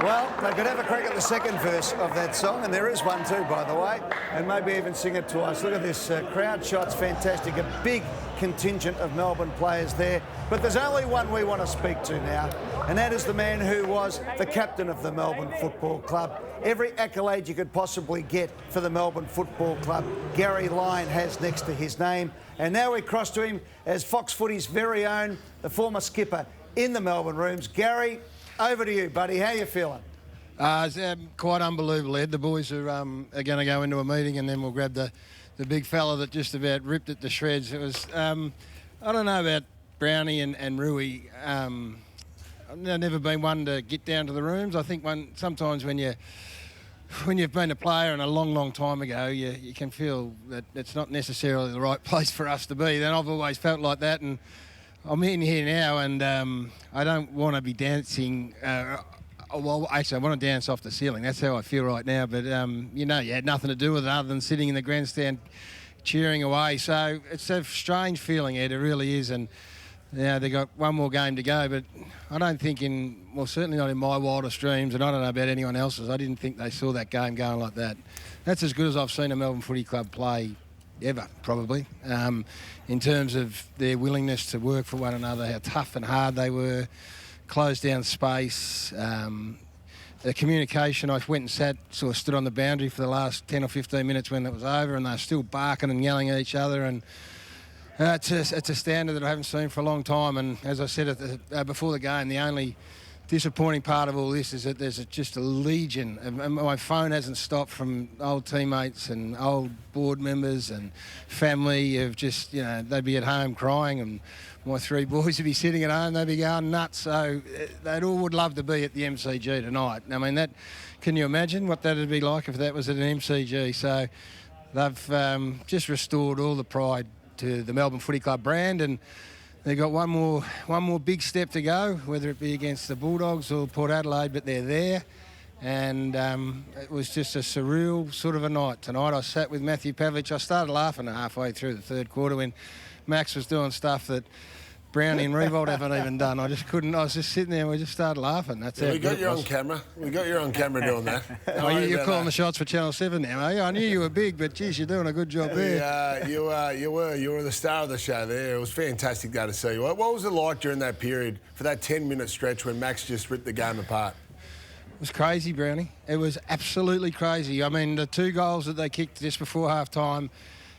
Well, they could have a crack at the second verse of that song, and there is one too, by the way, and maybe even sing it twice. Look at this crowd shot's fantastic. A big contingent of Melbourne players there. But there's only one we want to speak to now, and that is the man who was the captain of the Melbourne Football Club. Every accolade you could possibly get for the Melbourne Football Club, Gary Lyon has next to his name. And now we cross to him as Fox Footy's very own, the former skipper in the Melbourne Rooms. Gary, over to you, buddy. How you feeling? It's quite unbelievable, Ed. The boys are going to go into a meeting and then we'll grab the big fella that just about ripped it to shreds. It was, I don't know about Brownie and Rui. I've never been one to get down to the rooms. I think sometimes when you've been a player and a long, long time ago, you can feel that it's not necessarily the right place for us to be. Then I've always felt like that, and I'm in here now, and I don't want to be dancing. Well, actually, I want to dance off the ceiling. That's how I feel right now. But, you had nothing to do with it other than sitting in the grandstand cheering away. So it's a strange feeling, Ed. It really is. And, they got one more game to go. But I don't think certainly not in my wildest dreams, and I don't know about anyone else's, I didn't think they saw that game going like that. That's as good as I've seen a Melbourne Footy Club play ever, probably, in terms of their willingness to work for one another, how tough and hard they were, closed down space, the communication. I went and stood on the boundary for the last 10 or 15 minutes when it was over, and they were still barking and yelling at each other, and it's a standard that I haven't seen for a long time. And as I said before the game, the only disappointing part of all this is that there's just a legion. My phone hasn't stopped from old teammates and old board members and family of just, they'd be at home crying, and my three boys would be sitting at home, they'd be going nuts. So they'd all would love to be at the MCG tonight. I mean, can you imagine what that would be like if that was at an MCG? So they've just restored all the pride to the Melbourne Footy Club brand, and they've got one more big step to go, whether it be against the Bulldogs or Port Adelaide, but they're there. And it was just a surreal sort of a night tonight. I sat with Matthew Pavlich. I started laughing halfway through the third quarter when Max was doing stuff that Brownie and Revolt haven't even done. I just couldn't. I was just sitting there and we just started laughing. That's how we got you on camera. We got you on camera doing that. You're calling the shots for Channel 7 now, are you? I knew you were big, but geez, you're doing a good job there. You were the star of the show there. It was fantastic to see you. What was it like during that period for that 10-minute stretch when Max just ripped the game apart? It was crazy, Brownie. It was absolutely crazy. I mean, the two goals that they kicked just before half-time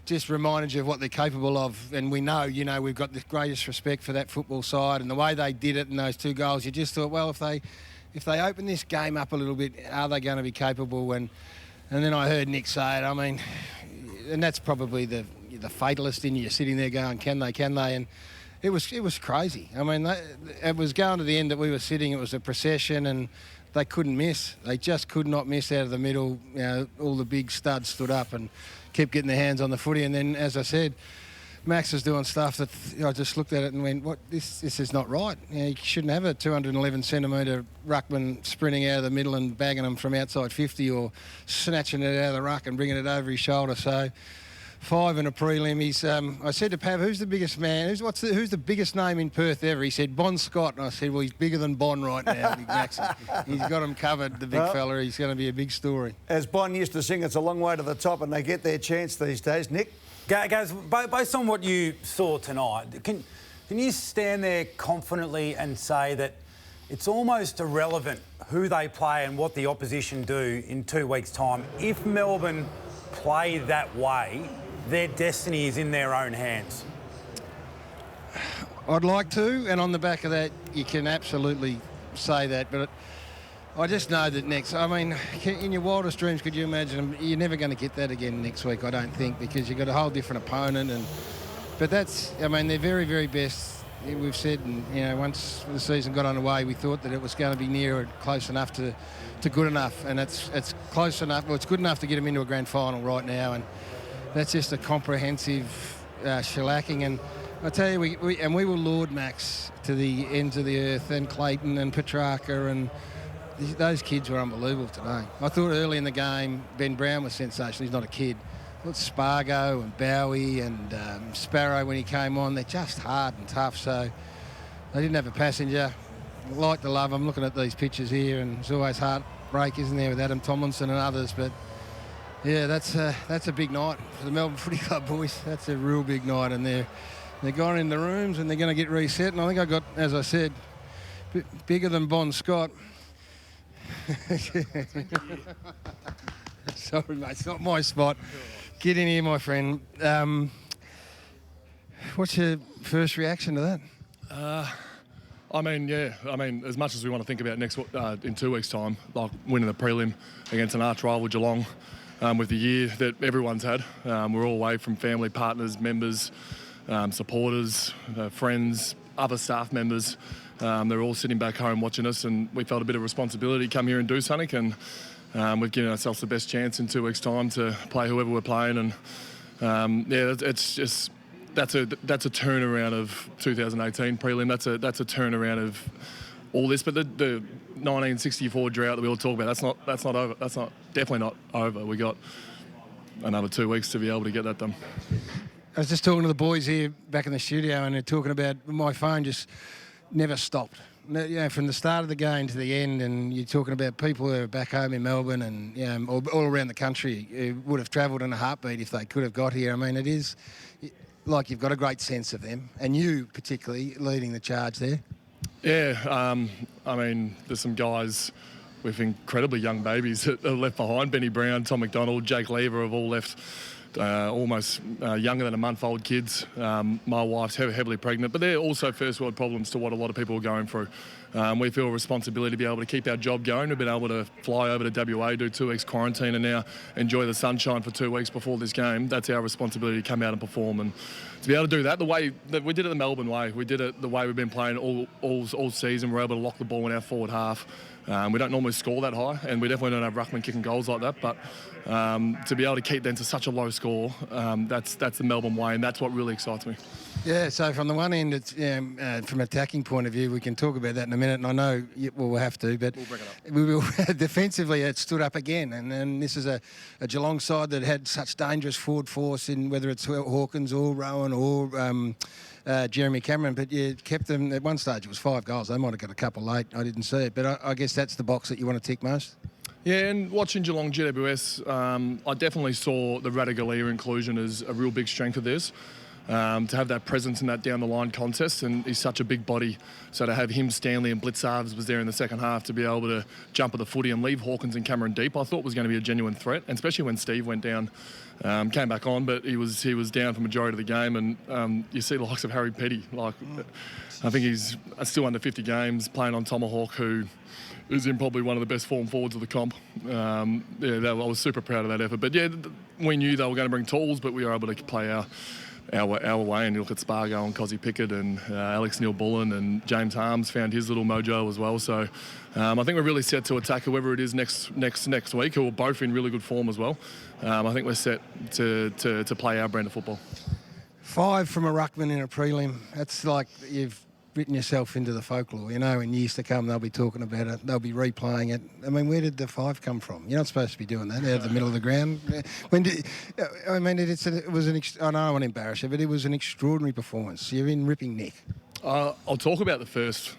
just reminded you of what they're capable of. And we know, we've got the greatest respect for that football side, and the way they did it in those two goals, you just thought, well, if they open this game up a little bit, are they going to be capable? And then I heard Nick say it. I mean, and that's probably the fatalist in you, sitting there going, can they? And it was crazy. I mean, it was going to the end that we were sitting. It was a procession, and they couldn't miss. They just could not miss out of the middle. All the big studs stood up and kept getting their hands on the footy. And then, as I said, Max was doing stuff that I just looked at it and went, "What? This is not right. You shouldn't have a 211-centimetre ruckman sprinting out of the middle and bagging them from outside 50 or snatching it out of the ruck and bringing it over his shoulder." So 5 in a prelim. I said to Pav, "Who's the biggest man? Who's the biggest name in Perth ever?" He said, "Bon Scott." And I said, "Well, he's bigger than Bon right now, Big Max. He's got him covered, the big fella. He's going to be a big story." As Bon used to sing, it's a long way to the top, and they get their chance these days. Nick? Guys, based on what you saw tonight, can you stand there confidently and say that it's almost irrelevant who they play and what the opposition do in 2 weeks' time? If Melbourne play that way, their destiny is in their own hands. I'd like to, and on the back of that, you can absolutely say that, but I just know that in your wildest dreams, could you imagine, you're never going to get that again next week, I don't think, because you've got a whole different opponent. But they're very, very best. We've said, and once the season got underway, we thought that it was going to be near or close enough to good enough, and it's close enough. Well, it's good enough to get them into a grand final right now, and that's just a comprehensive shellacking. And I tell you, we will laud Max to the ends of the earth, and Clayton and Petracca, and those kids were unbelievable today. I thought early in the game, Ben Brown was sensational. He's not a kid. I thought Spargo and Bowie and Sparrow, when he came on, they're just hard and tough. So they didn't have a passenger. like to love them. Looking at these pictures here, and it's always heartbreak, isn't there, with Adam Tomlinson and others. But yeah, that's a big night for the Melbourne Footy Club boys. That's a real big night, and they're going in the rooms and they're going to get reset. And I think I got, as I said, bigger than Bon Scott. Sorry, mate, it's not my spot. Get in here, my friend. What's your first reaction to that? As much as we want to think about in 2 weeks' time, like winning the prelim against an arch rival Geelong, with the year that everyone's had, we're all away from family, partners, members, supporters, friends, other staff members. They're all sitting back home watching us, and we felt a bit of responsibility to come here and do something. And we've given ourselves the best chance in 2 weeks' time to play whoever we're playing. And it's just. That's a turnaround of 2018 prelim. That's a turnaround of all this. But the 1964 drought that we all talk about, that's not over. That's definitely not over. We got another 2 weeks to be able to get that done. I was just talking to the boys here back in the studio, and they're talking about my phone just never stopped. You know, from the start of the game to the end, and you're talking about people who are back home in Melbourne and all around the country who would have travelled in a heartbeat if they could have got here. I mean, it is. Like, you've got a great sense of them, and you particularly leading the charge there. Yeah, there's some guys with incredibly young babies that are left behind. Benny Brown, Tom McDonald, Jake Lever have all left almost younger than a month-old kids. My wife's heavily pregnant, but they're also first-world problems to what a lot of people are going through. We feel a responsibility to be able to keep our job going. We've been able to fly over to WA, do 2 weeks quarantine, and now enjoy the sunshine for 2 weeks before this game. That's our responsibility to come out and perform, and to be able to do that the way that we did it the Melbourne way. We did it the way we've been playing all season. We're able to lock the ball in our forward half. We don't normally score that high, and we definitely don't have ruckman kicking goals like that. But to be able to keep them to such a low score, that's the Melbourne way, and that's what really excites me. Yeah, so from the one end, it's from an attacking point of view, we can talk about that in a minute, and I know we'll have to, but we'll bring it up. We will. Defensively, it stood up again, and then this is a Geelong side that had such dangerous forward force in whether it's Hawkins or Rowan or Jeremy Cameron, but you kept them. At one stage, it was 5 goals. They might have got a couple late. I didn't see it, but I guess that's the box that you want to tick most. Yeah, and watching Geelong GWS, I definitely saw the Radaglia inclusion as a real big strength of theirs. To have that presence in that down-the-line contest, and he's such a big body. So to have him, Stanley and Blitzarves was there in the second half to be able to jump at the footy and leave Hawkins and Cameron deep, I thought was going to be a genuine threat, and especially when Steve went down, came back on, but he was down for the majority of the game, and you see the likes of Harry Petty. I think he's still under 50 games, playing on Tomahawk, who is in probably one of the best form forwards of the comp. I was super proud of that effort. But yeah, we knew they were going to bring tools, but we were able to play our way, and you look at Spargo and Kysaiah Pickett and Alex Neal-Bullen and James Harms found his little mojo as well. So I think we're really set to attack whoever it is next week, who are both in really good form as well. I think we're set to play our brand of football. 5 from a ruckman in a prelim. That's like you've written yourself into the folklore. You know, in years to come, they'll be talking about it. They'll be replaying it. I mean, where did the 5 come from? You're not supposed to be doing that out of the middle of the ground. I know I don't want to embarrass you, but it was an extraordinary performance. You're in ripping nick. I'll talk about the first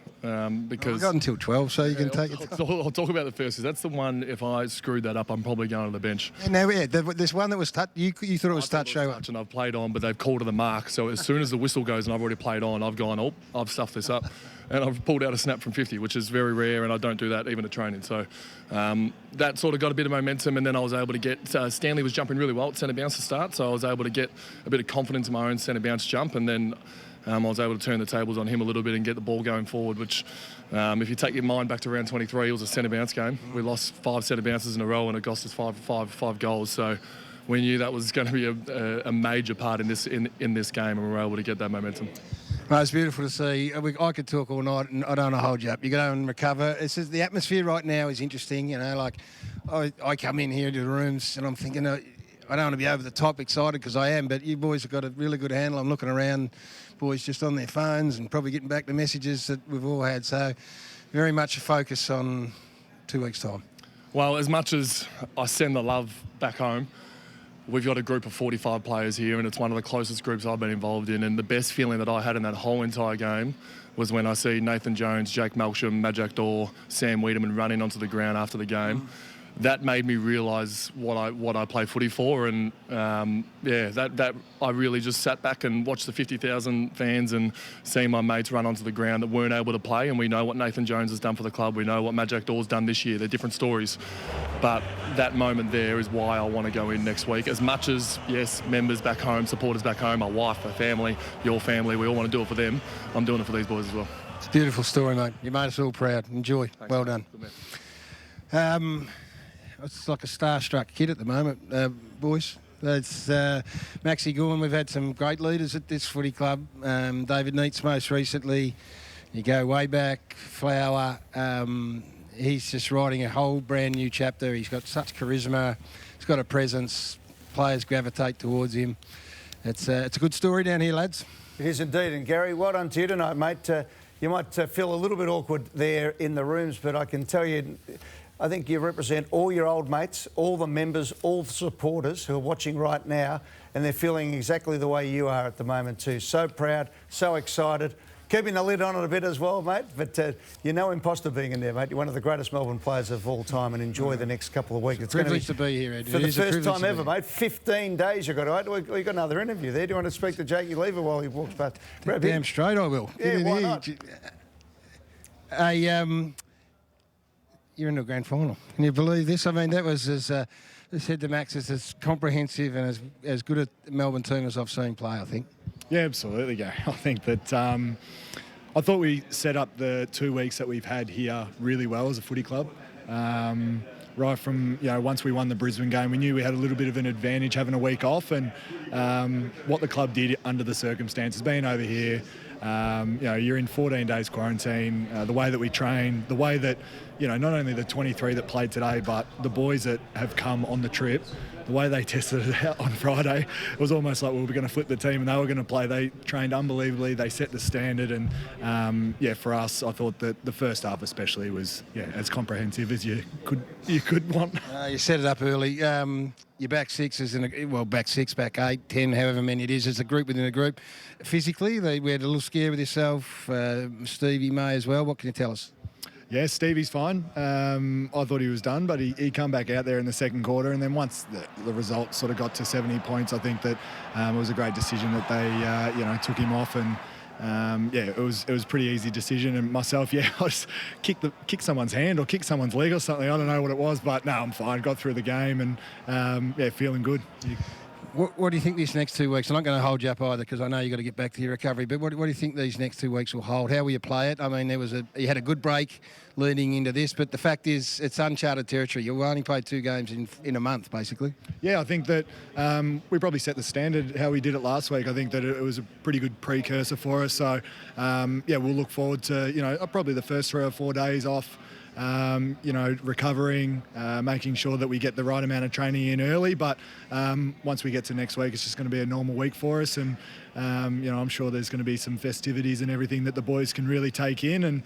because I've got until 12, so you can take it. I'll talk about the first because that's the one. If I screwed that up, I'm probably going to the bench. Now, this one that was touched. You thought it was touch show up, and I've played on, but they've called to the mark. So as soon as the whistle goes and I've already played on, I've gone, I've stuffed this up, and I've pulled out a snap from 50, which is very rare, and I don't do that even at training. So that sort of got a bit of momentum, and then I was able to get Stanley was jumping really well at centre bounce to start, so I was able to get a bit of confidence in my own centre bounce jump, and then I was able to turn the tables on him a little bit and get the ball going forward, which if you take your mind back to round 23, it was a centre bounce game. We lost 5 centre bounces in a row and it cost us five goals. So we knew that was going to be a major part in this game, and we were able to get that momentum. Well, it's beautiful to see. I could talk all night, and I don't want to hold you up. You go and recover. It's just, the atmosphere right now is interesting. You know, like I come in here to the rooms and I'm thinking, I don't want to be over the top excited because I am, but you boys have got a really good handle. I'm looking around, boys just on their phones and probably getting back the messages that we've all had. So very much a focus on 2 weeks' time. Well, as much as I send the love back home, we've got a group of 45 players here, and it's one of the closest groups I've been involved in. And the best feeling that I had in that whole entire game was when I see Nathan Jones, Jake Melsham, Majak Daw, Sam Wiedemann running onto the ground after the game. That made me realise what I play footy for, and that I really just sat back and watched the 50,000 fans and seeing my mates run onto the ground that weren't able to play. And we know what Nathan Jones has done for the club. We know what Majak Daw's done this year. They're different stories, but that moment there is why I want to go in next week. As much as, yes, members back home, supporters back home, my wife, my family, your family, we all want to do it for them. I'm doing it for these boys as well. It's a beautiful story, mate. You made us all proud. Enjoy. Thanks, well mate. done. It's like a starstruck kid at the moment, boys. It's Maxi Gawn. We've had some great leaders at this footy club. David Neitz most recently. You go way back, Flower. He's just writing a whole brand new chapter. He's got such charisma. He's got a presence. Players gravitate towards him. It's a good story down here, lads. It is indeed. And Gary, well done to you tonight, mate. You might feel a little bit awkward there in the rooms, but I can tell you, I think you represent all your old mates, all the members, all the supporters who are watching right now, and they're feeling exactly the way you are at the moment too. So proud, so excited. Keeping the lid on it a bit as well, mate, but you're no imposter being in there, mate. You're one of the greatest Melbourne players of all time, and enjoy the next couple of weeks. It's Privilege to be here, Ed. For the first time ever, mate. 15 days you've got to wait. We've got another interview there. Do you want to speak to Jakey Lever while he walks past? Damn straight I will. Yeah, why not? You're in the grand final. Can you believe this? I mean, that was, as I said to Max, it's as comprehensive and as good a Melbourne team as I've seen play, I think. Yeah, absolutely, Gary. I think that I thought we set up the 2 weeks that we've had here really well as a footy club. Right from, once we won the Brisbane game, we knew we had a little bit of an advantage having a week off, and what the club did under the circumstances, being over here, you're in 14 days quarantine, the way that we train, the way that, not only the 23 that played today, but the boys that have come on the trip, the way they tested it out on Friday, it was almost like we were going to flip the team and they were going to play. They trained unbelievably. They set the standard, and for us, I thought that the first half especially was as comprehensive as you could want. You set it up early. Your back six is back 8, 10, however many it is, as a group within a group. Physically, we had a little scare with yourself, Stevie May as well. What can you tell us? Yeah, Stevie's fine. I thought he was done, but he come back out there in the second quarter, and then once the result sort of got to 70 points, I think that it was a great decision that they took him off, and it was a pretty easy decision. And myself, I just kicked someone's hand or kicked someone's leg or something. I don't know what it was, but no, I'm fine. Got through the game and feeling good. What do you think these next 2 weeks? I'm not going to hold you up either because I know you've got to get back to your recovery, but what do you think these next 2 weeks will hold? How will you play it? I mean, you had a good break leading into this, but the fact is it's uncharted territory. You'll only play 2 games in a month, basically. Yeah, I think that we probably set the standard how we did it last week. I think that it was a pretty good precursor for us. So, we'll look forward to, probably the first 3 or 4 days off, recovering, making sure that we get the right amount of training in early. But once we get to next week, it's just going to be a normal week for us. And, I'm sure there's going to be some festivities and everything that the boys can really take in. And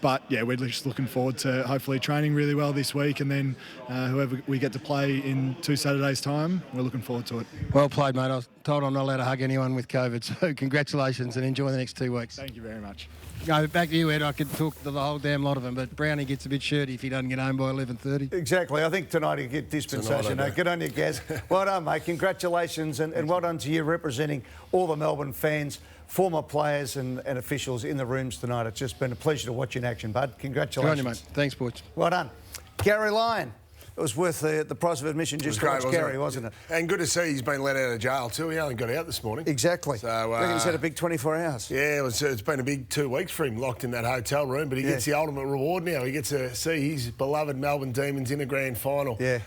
we're just looking forward to hopefully training really well this week. And then whoever we get to play in 2 Saturdays' time, we're looking forward to it. Well played, mate. I was told I'm not allowed to hug anyone with COVID. So congratulations and enjoy the next 2 weeks. Thank you very much. No, back to you, Ed. I could talk to the whole damn lot of them, but Brownie gets a bit shirty if he doesn't get home by 11:30. Exactly. I think tonight he'll get dispensation. Good on you, Gaz. Well done, mate. Congratulations, and well done to you representing all the Melbourne fans, former players and officials in the rooms tonight. It's just been a pleasure to watch you in action, bud. Congratulations. Good on you, mate. Thanks, boys. Well done. Gary Lyon. It was worth the price of admission just to watch Gary, wasn't it? And good to see he's been let out of jail too. He only got out this morning. Exactly. So he's had a big 24 hours. Yeah, it's been a big 2 weeks for him locked in that hotel room, but he gets the ultimate reward now. He gets to see his beloved Melbourne Demons in a grand final. Yeah.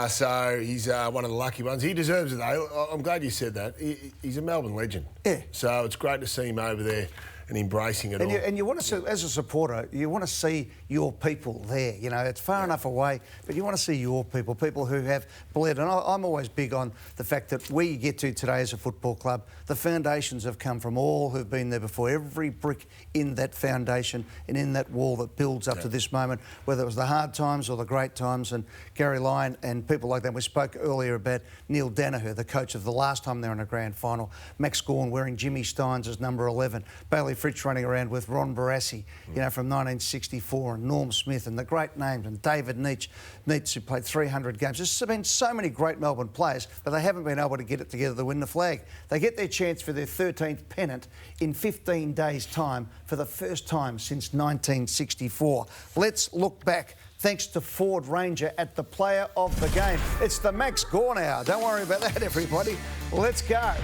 So he's one of the lucky ones. He deserves it, though. I'm glad you said that. He's a Melbourne legend. Yeah. So it's great to see him over there and embracing it And all. you want to see, as a supporter, you want to see your people there. You know, it's far enough away, but you want to see your people who have bled. And I'm always big on the fact that we get to today as a football club, the foundations have come from all who've been there before. Every brick in that foundation and in that wall that builds up to this moment, whether it was the hard times or the great times, and Gary Lyon and people like that. We spoke earlier about Neil Danaher, the coach of the last time they were in a grand final. Max Gawn wearing Jimmy Steins as number 11. Bayley Fritsch running around with Ron Barassi, you know, from 1964, and Norm Smith, and the great names, and David Neitz, who played 300 games. There's been so many great Melbourne players, but they haven't been able to get it together to win the flag. They get their chance for their 13th pennant in 15 days' time for the first time since 1964. Let's look back. Thanks to Ford Ranger at the player of the game. It's the Max Gawn hour. Don't worry about that, everybody. Let's go.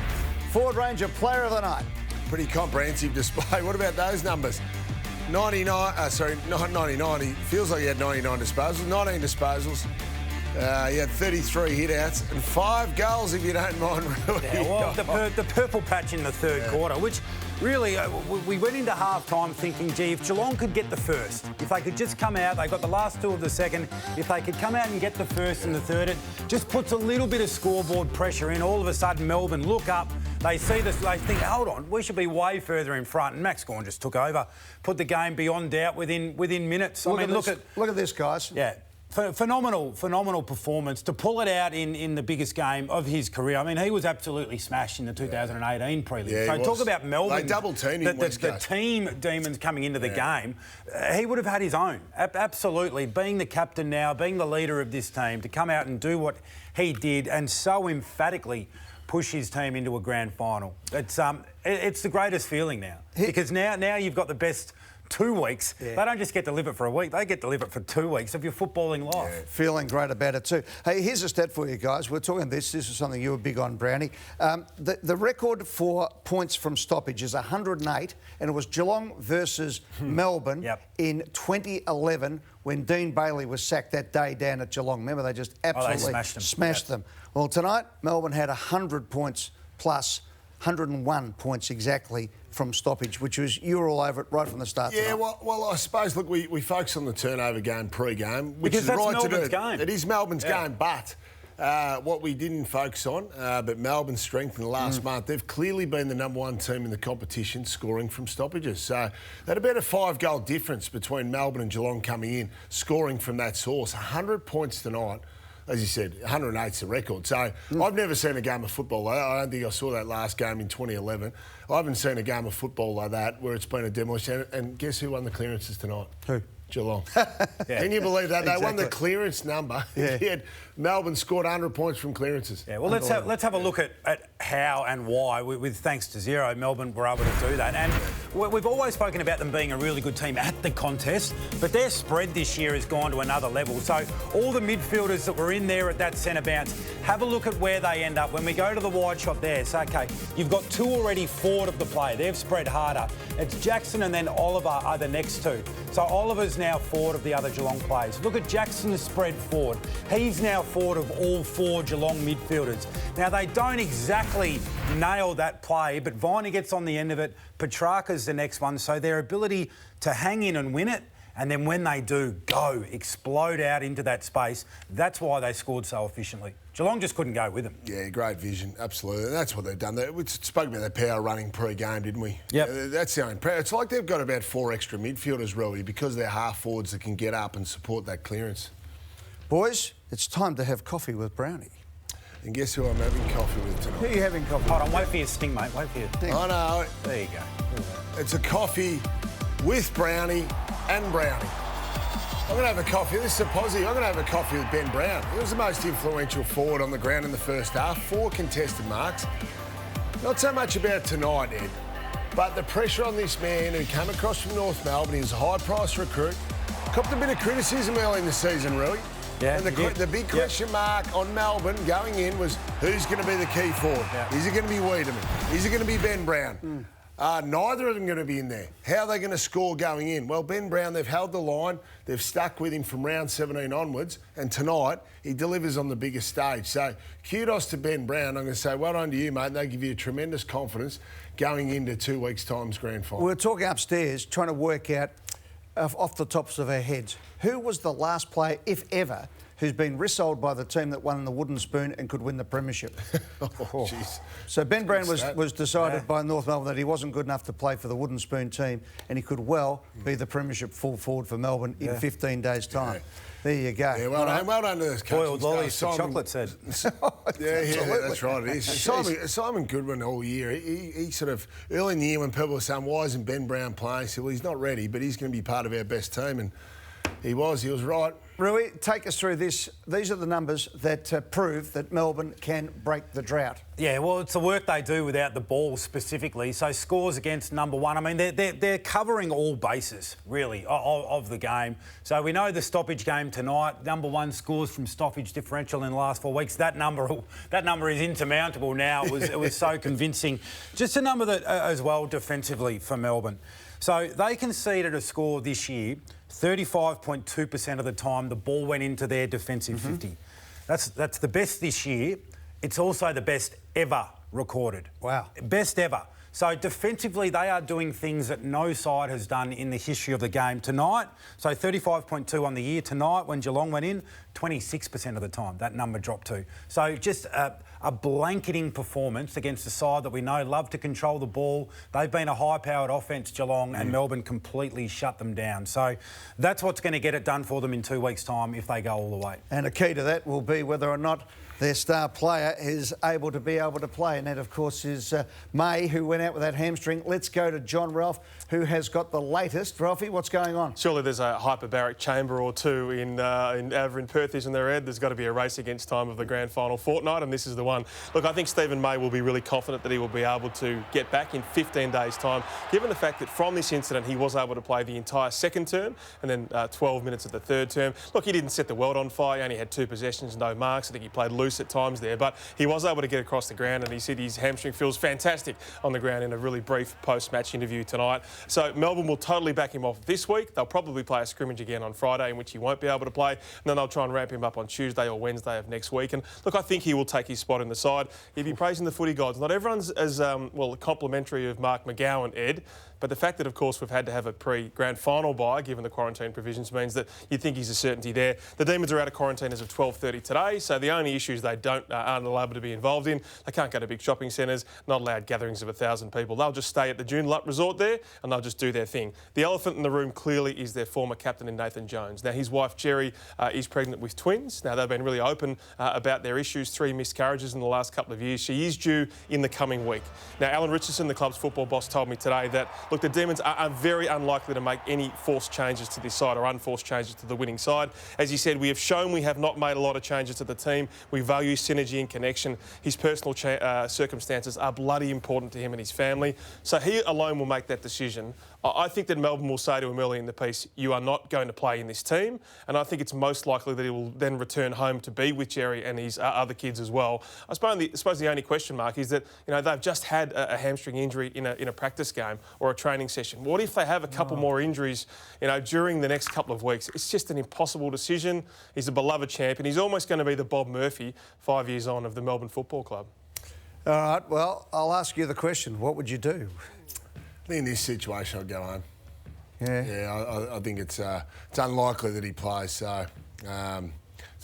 Ford Ranger player of the night. Pretty comprehensive display. What about those numbers? 99, not 99. He feels like he had 99 disposals, 19 disposals. He had 33 hit-outs and 5 goals, if you don't mind. Really. Yeah, well, the purple patch in the third quarter, which really, we went into half-time thinking, gee, if Geelong could get the first, if they could just come out, they got the last 2 of the second, if they could come out and get the first and the third, it just puts a little bit of scoreboard pressure in. All of a sudden, Melbourne look up, they see this, they think, hold on, we should be way further in front. And Max Gawn just took over, put the game beyond doubt within minutes. Look at this, guys. Yeah. Phenomenal performance to pull it out in the biggest game of his career. I mean, he was absolutely smashed in the 2018 prelim. Yeah, so talk about Melbourne. They double-teamed him, the team demons coming into the game. He would have had his own. Absolutely. Being the captain now, being the leader of this team, to come out and do what he did and so emphatically push his team into a grand final. It's the greatest feeling now. Because now you've got the best 2 weeks. Yeah. They don't just get to live it for a week, they get to live it for 2 weeks of your footballing life. Yeah. Feeling great about it too. Hey, here's a stat for you guys. We're talking this is something you were big on, Brownie. The record for points from stoppage is 108, and it was Geelong versus Melbourne in 2011 when Dean Bayley was sacked that day down at Geelong. Remember, they just absolutely smashed them. Well, tonight, Melbourne had 100 points plus 101 points exactly from stoppage, which was, you were all over it right from the start. Yeah, well, I suppose, look, we focus on the turnover game pre-game, which because is that's right Melbourne's to do. game. It is Melbourne's game, but what we didn't focus on, but Melbourne's strength in the last month, they've clearly been the number 1 team in the competition scoring from stoppages. So they had about a 5-goal difference between Melbourne and Geelong coming in, scoring from that source. 100 points tonight. As you said, 108's the record. So I've never seen a game of football like that. I don't think I saw that last game in 2011. I haven't seen a game of football like that where it's been a demolition. And guess who won the clearances tonight? Who? Geelong. Can you believe that? They won the clearance number. Yeah. Melbourne scored 100 points from clearances. Yeah, well, let's have a look at how and why, with thanks to Zero, Melbourne were able to do that. And we've always spoken about them being a really good team at the contest, but their spread this year has gone to another level. So all the midfielders that were in there at that centre bounce, have a look at where they end up. When we go to the wide shot there, so, OK, you've got 2 already forward of the play. They've spread harder. It's Jackson and then Oliver are the next 2. So Oliver's now forward of the other Geelong players. Look at Jackson's spread forward. He's now forward of all 4 Geelong midfielders. Now, they don't exactly nail that play, but Viney gets on the end of it. Petracca's the next one. So their ability to hang in and win it, and then when they do, explode out into that space, that's why they scored so efficiently. Geelong just couldn't go with them. Yeah, great vision, absolutely. And that's what they've done. We spoke about that power running pre-game, didn't we? Yep. That's the only power. It's like they've got about 4 extra midfielders, really, because they're half-forwards that can get up and support that clearance. Boys, it's time to have coffee with Brownie. And guess who I'm having coffee with tonight? Who are you having coffee with? Hold on, wait for your sting, mate. Wait for your sting. I know. There you go. It's a coffee with Brownie and Brownie. I'm going to have a coffee. This is a positive. I'm going to have a coffee with Ben Brown. He was the most influential forward on the ground in the first half. 4 contested marks. Not so much about tonight, Ed, but the pressure on this man who came across from North Melbourne. He was a high-price recruit. Copped a bit of criticism early in the season, really. Yeah, and the big question mark on Melbourne going in was who's going to be the key forward? Is it going to be Wiedemann? Is it going to be Ben Brown? Neither of them going to be in there. How are they going to score going in? Well, Ben Brown, they've held the line. They've stuck with him from round 17 onwards. And tonight, he delivers on the biggest stage. So kudos to Ben Brown. I'm going to say well done to you, mate. And they give you tremendous confidence going into 2 weeks' time's grand final. We were talking upstairs, trying to work out off the tops of our heads, who was the last player, if ever, who's been rissoled by the team that won in the wooden spoon and could win the premiership. Jeez. So Ben Brown was decided by North Melbourne that he wasn't good enough to play for the wooden spoon team and he could well be the premiership full forward for Melbourne in 15 days' time. There you go. Yeah, well done to those coaches. Boiled lollies for chocolate said. Yeah, that's right, it is. Simon Goodwin all year, he sort of, early in the year when people were saying, why isn't Ben Brown playing? He said, well, he's not ready, but he's going to be part of our best team. And he was right. Rui, take us through this. These are the numbers that prove that Melbourne can break the drought. Yeah, well, it's the work they do without the ball specifically. So scores against number one. I mean, they're covering all bases, really, of the game. So we know the stoppage game tonight. Number one scores from stoppage differential in the last 4 weeks. That number is insurmountable now. It was so convincing. Just a number that as well defensively for Melbourne. So they conceded a score this year 35.2% of the time the ball went into their defensive 50. That's the best this year. It's also the best ever recorded. Wow. Best ever. So defensively, they are doing things that no side has done in the history of the game. Tonight, so 35.2 on the year. Tonight, when Geelong went in, 26% of the time that number dropped to. So just a blanketing performance against a side that we know love to control the ball. They've been a high-powered offence, Geelong, and Melbourne completely shut them down. So that's what's going to get it done for them in 2 weeks' time if they go all the way. And a key to that will be whether or not their star player is able to play. And that, of course, is May, who went out with that hamstring. Let's go to John Ralph, who has got the latest. Ralphie, what's going on? Surely there's a hyperbaric chamber or two in Perth is in their head. There's got to be a race against time of the grand final fortnight, and this is the one. Look, I think Stephen May will be really confident that he will be able to get back in 15 days' time, given the fact that from this incident he was able to play the entire second term and then 12 minutes of the third term. Look, he didn't set the world on fire. He only had 2 possessions, no marks. I think he played loose at times there, but he was able to get across the ground, and he said his hamstring feels fantastic on the ground in a really brief post-match interview tonight. So Melbourne will totally back him off this week. They'll probably play a scrimmage again on Friday in which he won't be able to play, and then they'll try and ramp him up on Tuesday or Wednesday of next week. And look, I think he will take his spot in the side. He'd be praising the footy gods. Not everyone's as complimentary of Mark McGowan, Ed, but the fact that, of course, we've had to have a pre-grand final bye, given the quarantine provisions, means that you'd think he's a certainty there. The Demons are out of quarantine as of 12:30 today, so the only issues they aren't allowed to be involved in, they can't go to big shopping centres, not allowed gatherings of 1,000 people. They'll just stay at the Joondalup Resort there and they'll just do their thing. The elephant in the room clearly is their former captain in Nathan Jones. Now, his wife Jerry is pregnant with twins. Now, they've been really open about their issues, 3 miscarriages in the last couple of years. She is due in the coming week. Now, Alan Richardson, the club's football boss, told me today that, look, the Demons are very unlikely to make any forced changes to this side or unforced changes to the winning side. As he said, we have shown we have not made a lot of changes to the team. We value synergy and connection. His personal circumstances are bloody important to him and his family. So he alone will make that decision. I think that Melbourne will say to him early in the piece, you are not going to play in this team. And I think it's most likely that he will then return home to be with Jerry and his other kids as well. I suppose the only question mark is that, you know, they've just had a hamstring injury in a practice game or a training session. What if they have a couple more injuries, you know, during the next couple of weeks? It's just an impossible decision. He's a beloved champion. He's almost going to be the Bob Murphy 5 years on of the Melbourne Football Club. All right, well, I'll ask you the question. What would you do? In this situation, I'd go home. Yeah. I think it's unlikely that he plays. So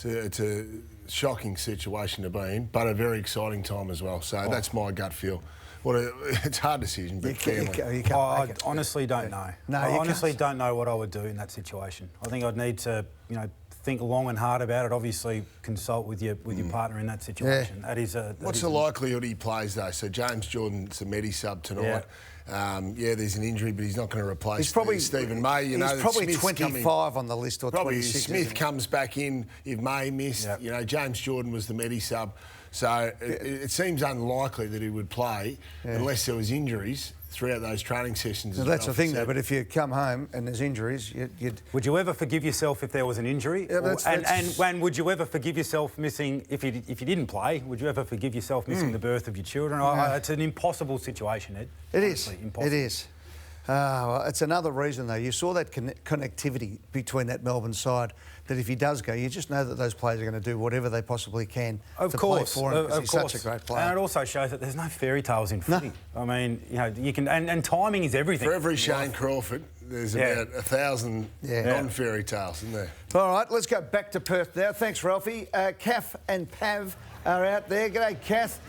it's a shocking situation to be in, but a very exciting time as well. So that's my gut feel. It's a hard decision, but I honestly don't know. I honestly don't know what I would do in that situation. I think I'd need to, you know, think long and hard about it. Obviously, consult with your partner in that situation. Yeah. What's the likelihood he plays though? So James Jordan's the Medi sub tonight. There's an injury, but he's not going to replace Stephen May. He's probably 25 on the list or probably 26. Smith comes back in if May missed. You know, James Jordan was the Medi sub. So it seems unlikely that he would play unless there was injuries throughout those training sessions. Well, that's the thing, though. But if you come home and there's injuries, you'd... Would you ever forgive yourself if there was an injury? Yeah, and would you ever forgive yourself missing, if you didn't play, would you ever forgive yourself missing the birth of your children? It's an impossible situation, Ed. It is. Impossible. It is. Well, it's another reason, though. You saw that connectivity between that Melbourne side, that if he does go, you just know that those players are going to do whatever they possibly can to play for him, because he's such a great player. And it also shows that there's no fairy tales in footy. No. I mean, you can... And timing is everything. For every Shane Crawford, there's about 1,000 non-fairy tales, isn't there? All right, let's go back to Perth now. Thanks, Ralphie. Kath and Pav are out there. G'day, Kath.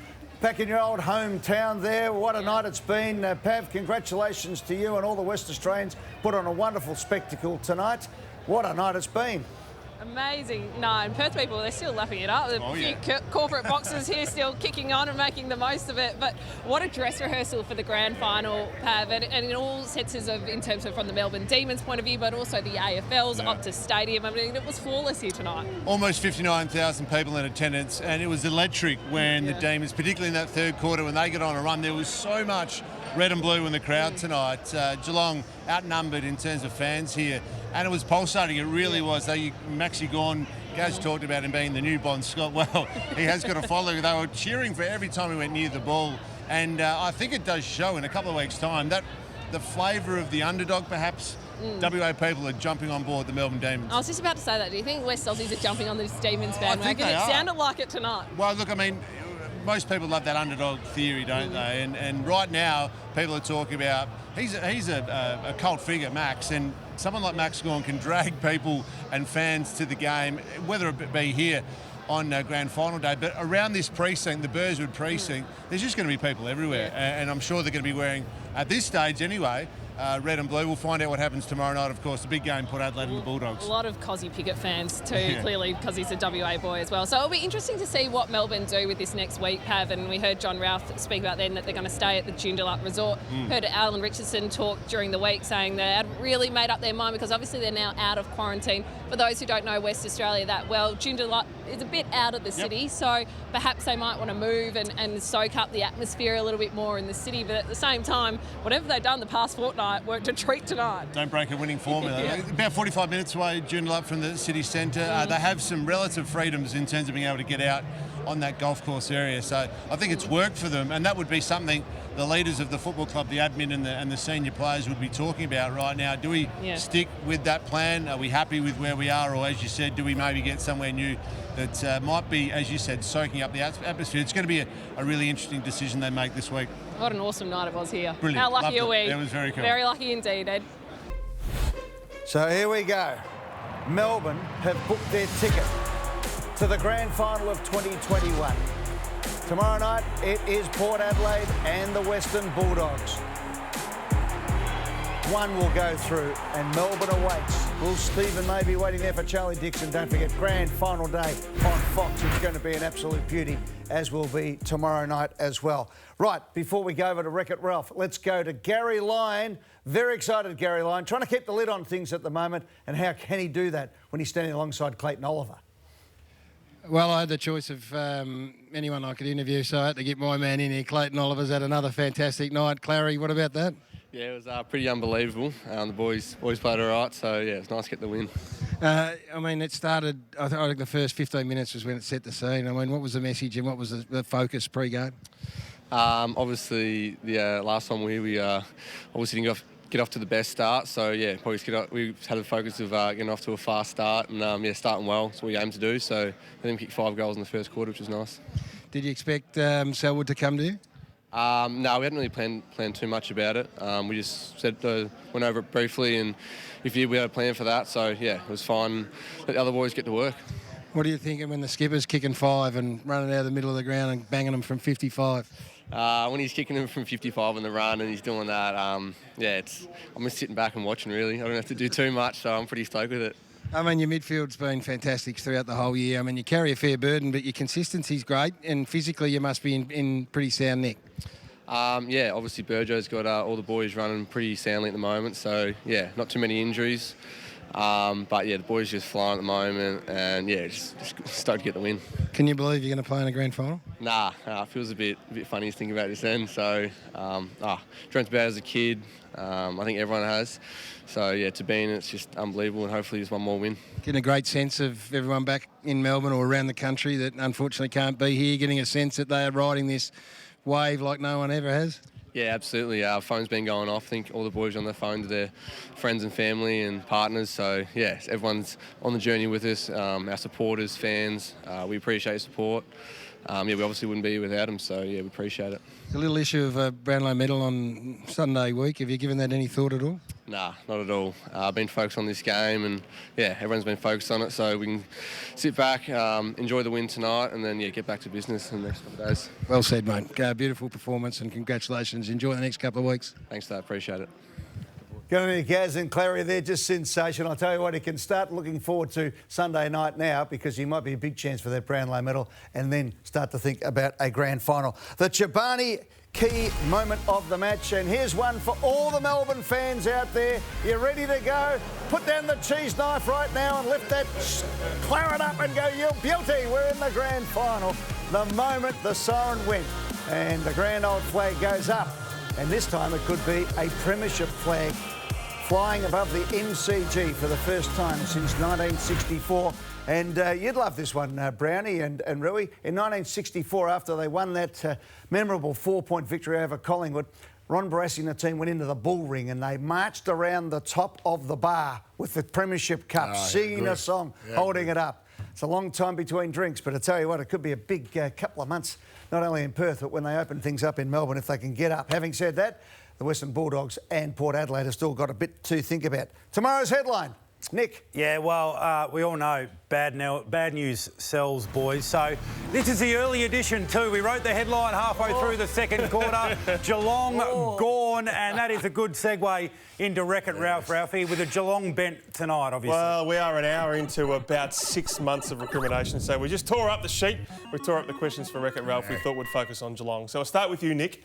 Back in your old hometown there. What a night it's been. Pav, congratulations to you and all the West Australians. Put on a wonderful spectacle tonight. What a night it's been. Amazing. No, and Perth people, they're still lapping it up. A few corporate boxes here still kicking on and making the most of it. But what a dress rehearsal for the grand final, Pav. And in all senses of, in terms of from the Melbourne Demons point of view, but also the AFL's Optus Stadium. I mean, it was flawless here tonight. Almost 59,000 people in attendance, and it was electric when the Demons, particularly in that third quarter, when they got on a run, there was so much red and blue in the crowd tonight. Geelong outnumbered in terms of fans here, and it was pulsating. It really was. Gawn, Gaz talked about him being the new Bon Scott. Well, he has got a following. They were cheering for every time he went near the ball, and I think it does show in a couple of weeks' time that the flavour of the underdog, perhaps. WA people are jumping on board the Melbourne Demons. I was just about to say that. Do you think West Aussies are jumping on this Demons bandwagon? It sounded like it tonight. Well, look, I mean, most people love that underdog theory, don't they? And right now, people are talking about he's a cult figure, Max, and someone like Max Gawn can drag people and fans to the game, whether it be here on grand final day, but around this precinct, the Burswood precinct, there's just going to be people everywhere, and I'm sure they're going to be wearing, at this stage anyway, red and blue. We'll find out what happens tomorrow night, of course. The big game, Port Adelaide and the Bulldogs. A lot of Kysaiah Pickett fans too, clearly, because he's a WA boy as well. So it'll be interesting to see what Melbourne do with this next week, Pav. And we heard John Routh speak about then that they're going to stay at the Joondalup Resort. Heard Alan Richardson talk during the week saying they had really made up their mind, because obviously they're now out of quarantine. For those who don't know West Australia that well, Joondalup is a bit out of the city, so perhaps they might want to move and soak up the atmosphere a little bit more in the city. But at the same time, whatever they've done the past fortnight worked a treat tonight. Don't break a winning formula. About 45 minutes away, Joondalup from the city centre. They have some relative freedoms in terms of being able to get out on that golf course area. So I think it's worked for them, and that would be something the leaders of the football club, the admin and the senior players would be talking about right now. Do we stick with that plan? Are we happy with where we are? Or, as you said, do we maybe get somewhere new that might be, as you said, soaking up the atmosphere? It's going to be a really interesting decision they make this week. What an awesome night it was here. Brilliant. How lucky are we? It was very cool. Very lucky indeed, Ed. So here we go. Melbourne have booked their ticket to the grand final of 2021. Tomorrow night, it is Port Adelaide and the Western Bulldogs. One will go through, and Melbourne awaits. Will Stephen may be waiting there for Charlie Dixon? Don't forget, grand final day on Fox. It's going to be an absolute beauty, as will be tomorrow night as well. Right, before we go over to Wreck-It Ralph, let's go to Gary Lyon. Very excited, Gary Lyon, trying to keep the lid on things at the moment. And how can he do that when he's standing alongside Clayton Oliver? Well, I had the choice of anyone I could interview, so I had to get my man in here. Clayton Oliver's had another fantastic night. Clary, what about that? Yeah, it was pretty unbelievable. The boys played all right, so yeah, it's nice to get the win. I mean, it started, I think the first 15 minutes was when it set the scene. I mean, what was the message and what was the focus pre-game? Obviously, the last time we obviously didn't get off to the best start, so yeah, we had the focus of getting off to a fast start and starting well. That's what we aim to do. So I think we kicked 5 goals in the first quarter, which was nice. Did you expect Selwood to come to you? No, we hadn't really planned too much about it. We just went over it briefly, and if we had a plan for that. So yeah, it was fine. Let the other boys get to work. What are you thinking when the skipper's kicking 5 and running out of the middle of the ground and banging them from 55? When he's kicking them from 55 on the run and he's doing that, I'm just sitting back and watching, really. I don't have to do too much, so I'm pretty stoked with it. I mean, your midfield's been fantastic throughout the whole year. I mean, you carry a fair burden, but your consistency's great, and physically you must be in pretty sound nick. Obviously Burjo's got all the boys running pretty soundly at the moment, so yeah, not too many injuries. But yeah, the boys just flying at the moment, and yeah, just stoked to get the win. Can you believe you're going to play in a grand final? Nah, it feels a bit funny to think about this then. So, dreamt about it as a kid. I think everyone has. So yeah, to be in it's just unbelievable, and hopefully there's one more win. Getting a great sense of everyone back in Melbourne or around the country that unfortunately can't be here, getting a sense that they are riding this wave like no one ever has. Yeah, absolutely. Our phone's been going off. I think all the boys are on their phone to their friends and family and partners. So, yeah, everyone's on the journey with us. Our supporters, fans, we appreciate your support. We obviously wouldn't be here without them, so, yeah, we appreciate it. A little issue of a Brownlow medal on Sunday week. Have you given that any thought at all? Nah, not at all. I've been focused on this game and, yeah, everyone's been focused on it, so we can sit back, enjoy the win tonight and then, yeah, get back to business in the next couple of days. Well said, mate. Beautiful performance and congratulations. Enjoy the next couple of weeks. Thanks for that. Appreciate it. Going to Gaz and Clary there, just sensational. I'll tell you what, he can start looking forward to Sunday night now because he might be a big chance for that Brownlow medal and then start to think about a grand final. The Chobani key moment of the match, and here's one for all the Melbourne fans out there. You ready to go? Put down the cheese knife right now and lift that claret up and go, you beauty, we're in the grand final. The moment the siren went and the grand old flag goes up, and this time it could be a premiership flag flying above the MCG for the first time since 1964. And you'd love this one, Brownie and Rui. In 1964, after they won that memorable 4-point victory over Collingwood, Ron Barassi and the team went into the bull ring and they marched around the top of the bar with the Premiership Cup, singing a song, holding it up. It's a long time between drinks, but I tell you what, it could be a big couple of months, not only in Perth, but when they open things up in Melbourne, if they can get up. Having said that, the Western Bulldogs and Port Adelaide have still got a bit to think about. Tomorrow's headline, Nick. Yeah, well, we all know bad news sells, boys. So this is the early edition too. We wrote the headline halfway through the second quarter. Geelong Gawn, and that is a good segue into Wreck-It Ralphie with a Geelong bent tonight, obviously. Well, we are an hour into about 6 months of recrimination, so we just tore up the sheet. We tore up the questions for Wreck-It Ralph. We thought we'd focus on Geelong. So I'll start with you, Nick.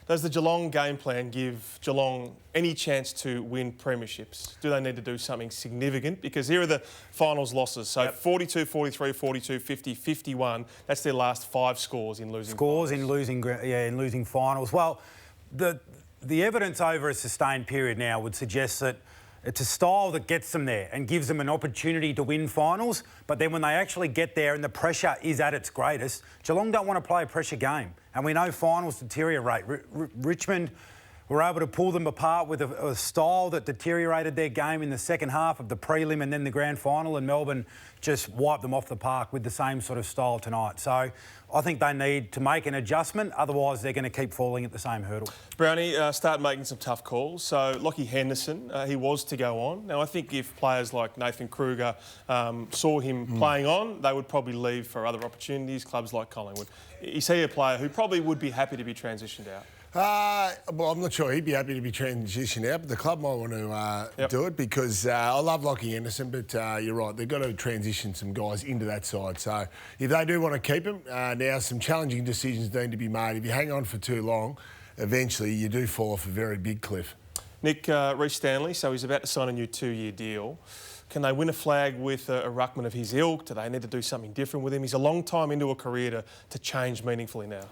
Does the Geelong game plan give Geelong any chance to win premierships? Do they need to do something significant? Because here are the finals losses. So 42, 43, 42, 50, 51. That's their last 5 scores in losing finals. In losing finals. Well, the evidence over a sustained period now would suggest that it's a style that gets them there and gives them an opportunity to win finals. But then when they actually get there and the pressure is at its greatest, Geelong don't want to play a pressure game. And we know finals deteriorate. Richmond were able to pull them apart with a style that deteriorated their game in the second half of the prelim and then the grand final, and Melbourne just wiped them off the park with the same sort of style tonight. So I think they need to make an adjustment, otherwise they're going to keep falling at the same hurdle. Brownie, start making some tough calls. So Lockie Henderson, he was to go on. Now I think if players like Nathan Kruger saw him playing on, they would probably leave for other opportunities, clubs like Collingwood. Is he a player who probably would be happy to be transitioned out? Well, I'm not sure he'd be happy to be transitioned out, but the club might want to do it because I love Lockie Anderson, but you're right, they've got to transition some guys into that side. So if they do want to keep him, now some challenging decisions need to be made. If you hang on for too long, eventually you do fall off a very big cliff. Nick, Reece Stanley, so he's about to sign a new 2-year deal. Can they win a flag with a ruckman of his ilk? Do they need to do something different with him? He's a long time into a career to change meaningfully now.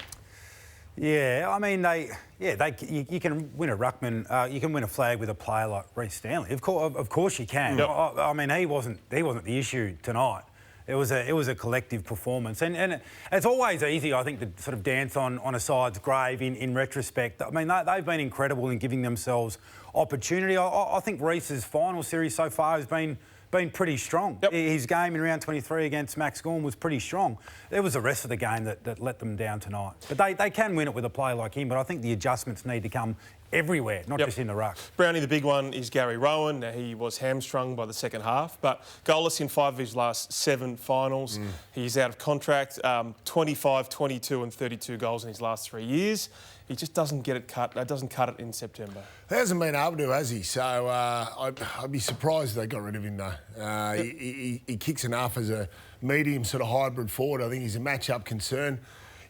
Yeah, I mean, you can win a ruckman, you can win a flag with a player like Reece Stanley. Of course you can. Yep. I mean, he wasn't the issue tonight. It was a collective performance, and it's always easy, I think, to sort of dance on a side's grave in retrospect. I mean, they've been incredible in giving themselves opportunity. I think Reece's final series so far has been pretty strong. Yep. His game in round 23 against Max Gawn was pretty strong. It was the rest of the game that let them down tonight. But they can win it with a player like him, but I think the adjustments need to come everywhere, not just in the ruck. Brownie, the big one is Gary Rowan. Now, he was hamstrung by the second half, but goalless in 5 of his last 7 finals. He's out of contract, 25, 22 and 32 goals in his last 3 years. He just doesn't get it cut. Doesn't cut it in September. He hasn't been able to, has he? So I'd be surprised if they got rid of him, though. He kicks enough as a medium sort of hybrid forward. I think he's a match-up concern.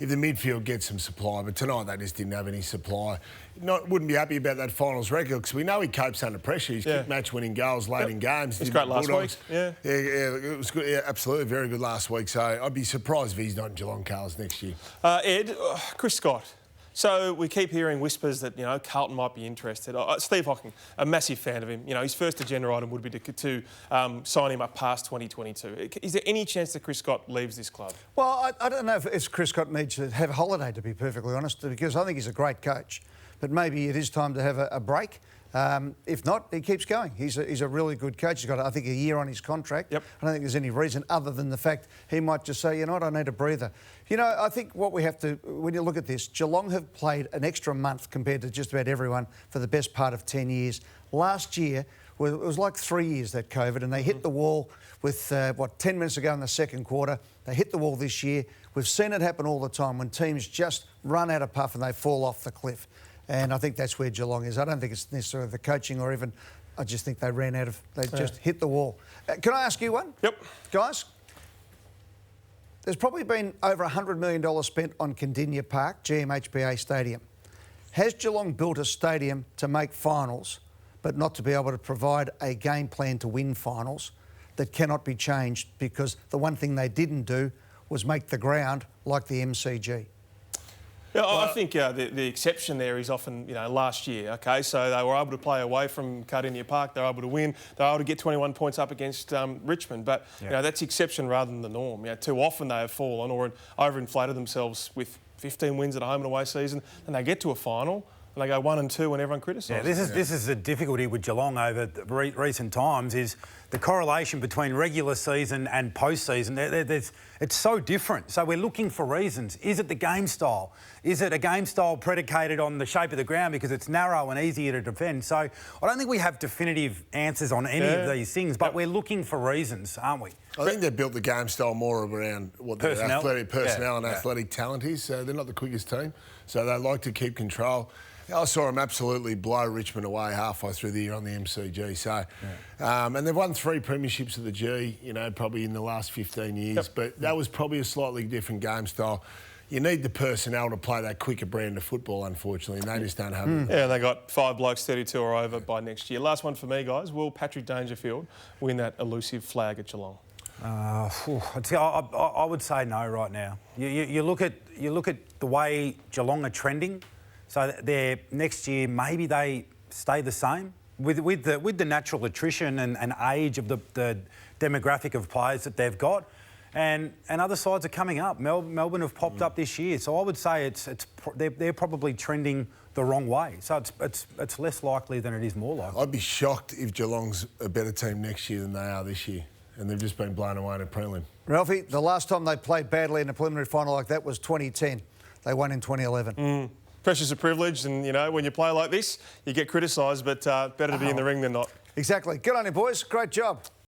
if the midfield gets some supply. But tonight they just didn't have any supply. Wouldn't be happy about that finals record because we know he copes under pressure. He's kicked match-winning goals late in games. It's great last week. Yeah, it was good. Yeah, absolutely, very good last week. So I'd be surprised if he's not in Geelong colours next year. Ed, Chris Scott. So we keep hearing whispers that, Carlton might be interested. Steve Hocking, a massive fan of him. His first agenda item would be to sign him up past 2022. Is there any chance that Chris Scott leaves this club? Well, I don't know if Chris Scott needs to have a holiday, to be perfectly honest, because I think he's a great coach. But maybe it is time to have a break. If not, he keeps going. He's a really good coach. He's got, I think, a year on his contract. Yep. I don't think there's any reason other than the fact he might just say, I need a breather. I think what we have to, when you look at this, Geelong have played an extra month compared to just about everyone for the best part of 10 years. Last year, it was like 3 years, that COVID, and they hit the wall with, 10 minutes ago in the second quarter. They hit the wall this year. We've seen it happen all the time when teams just run out of puff and they fall off the cliff. And I think that's where Geelong is. I don't think it's necessarily the coaching or even... I just think they ran out of... They just hit the wall. Can I ask you one? Yep. Guys, there's probably been over $100 million spent on Condinia Park, GMHBA Stadium. Has Geelong built a stadium to make finals but not to be able to provide a game plan to win finals that cannot be changed because the one thing they didn't do was make the ground like the MCG? Yeah, I think the exception there is often, last year, OK? So they were able to play away from Cardinia Park. They were able to win. They were able to get 21 points up against Richmond. But, that's exception rather than the norm. Too often they have fallen or overinflated themselves with 15 wins at a home and away season, and they get to a final and they go 1 and 2 when everyone criticises. Yeah, this is the difficulty with Geelong over recent times is the correlation between regular season and post-season. It's so different. So we're looking for reasons. Is it the game style? Is it a game style predicated on the shape of the ground because it's narrow and easier to defend? So I don't think we have definitive answers on any of these things, but we're looking for reasons, aren't we? I think they built the game style more around what their athletic personnel and athletic talent is. They're not the quickest team, so they like to keep control. I saw them absolutely blow Richmond away halfway through the year on the MCG. So, and they've won 3 premierships at the G, probably in the last 15 years. But that was probably a slightly different game style. You need the personnel to play that quicker brand of football, unfortunately, and they just don't have it. Yeah, and they got 5 blokes, 32 or over by next year. Last one for me, guys. Will Patrick Dangerfield win that elusive flag at Geelong? I would say no right now. You look at the way Geelong are trending. So they're next year maybe they stay the same with the natural attrition and age of the demographic of players that they've got, and other sides are coming up. Melbourne have popped up this year, so I would say they're probably trending the wrong way. So it's less likely than it is more likely. I'd be shocked if Geelong's a better team next year than they are this year, and they've just been blown away in a prelim. Ralphie, the last time they played badly in a preliminary final like that was 2010. They won in 2011. Pressure's a privilege, and, when you play like this, you get criticised, but better to be in the ring than not. Exactly. Good on you, boys. Great job.